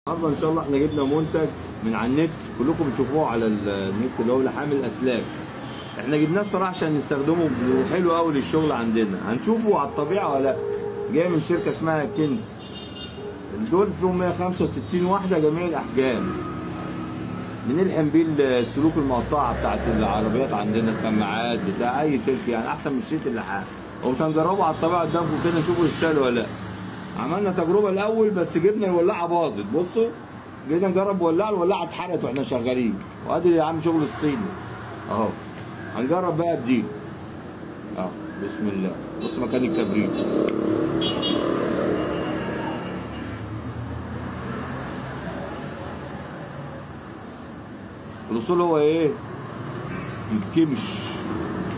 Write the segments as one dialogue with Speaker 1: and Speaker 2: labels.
Speaker 1: النهارده ان شاء الله احنا جبنا منتج من على النت، كلكم بتشوفوه على النت اللي هو لحام الاسلاك. احنا جبناه الصراحه عشان نستخدمه حلو قوي للشغل عندنا، هنشوفه على الطبيعه ولا لا. جاي من شركه اسمها كنز. دول فيهم 165 واحده جميع الاحجام. بنلحم بيه السلوك المقطعه بتاعت العربيات عندنا، السماعات بتاع اي سلك، يعني احسن من شريط اللحام. وهنجربه على الطبيعه قدامكم كده نشوفه يستاهل ولا لا. عملنا تجربه الاول بس جبنا الولاعه باظت. بصوا جينا نجرب الولاعه اتحرقت واحنا شغالين، وادي يا عم شغل الصيني اهو. هنجرب بقى بدي اهو. بسم الله. بص مكان الكبريت. الوصول هو ايه؟ يتكمش،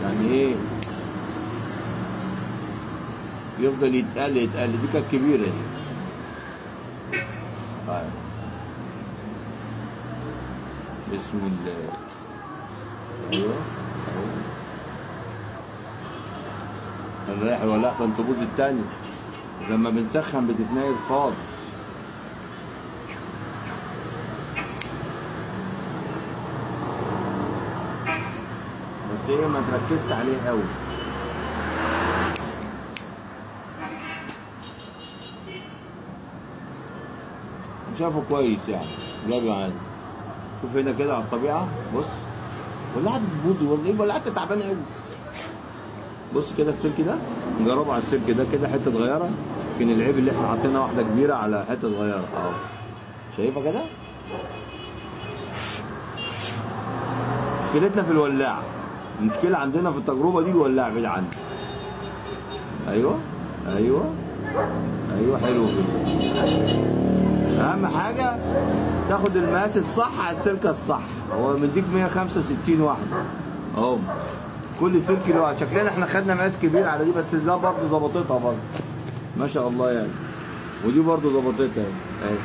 Speaker 1: يعني ايه؟ يفضل يتقل يتقل. دي كانت كبيره دي. طيب بسم الله. ايوه اهو. هنريح الولاعه عشان تبوظ التانية. لما بنسخن بتتنقل خالص. بس ايه ما تركزش عليه قوي. شافه كويس يعني، جاب معانا. شوف هنا كده على الطبيعه. بص ولاعه بتبوظ ولا ايه؟ ولاعه تعبانه قوي. بص كده السلك ده، نجربه على السلك ده كده حته صغيره، لكن العيب اللي احنا حاطينها واحده كبيره على حته صغيره اهو. شايفها كده؟ مشكلتنا في الولاعه. المشكله عندنا في التجربه دي الولاعه بعيد عنها. ايوه ايوه ايوه حلو كده. اهم حاجه تاخد المقاس الصح على السلكه الصح. هو مديك 165 واحده اهو، كل سلك له. شكلنا احنا خدنا مقاس كبير على دي، بس ده برضه ظبطتها برضه ما شاء الله يعني. ودي برضه ظبطتها اهي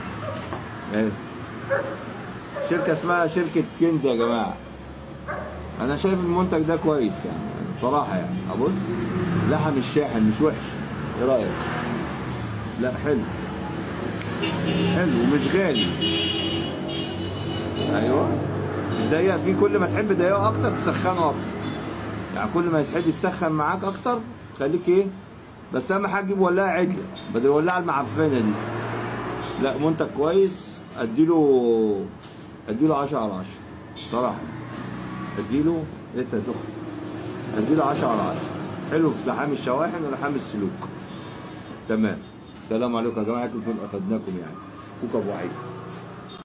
Speaker 1: اهي. شركه اسمها شركه كنز يا جماعه. انا شايف المنتج ده كويس يعني بصراحه يعني. ابص لحم الشاحن مش وحش. ايه رايك؟ لا حلو حلو ومش غالي. ايوه ضيق فيه، كل ما تحب تضيقه اكتر تسخنه اكتر، يعني كل ما يحب يسخن معاك اكتر خليك ايه. بس اهم حاجه تجيب ولاعه عدله بدل الولاعه المعفنه دي. لا منتج كويس. اديله 10 على 10 صراحه. اديله لسه سخن. اديله 10 على 10. حلو في لحام الشواحن ولحام السلوك. تمام. السلام عليكم يا جماعه، كنت افدناكم يعني. كوكا ابو عيد.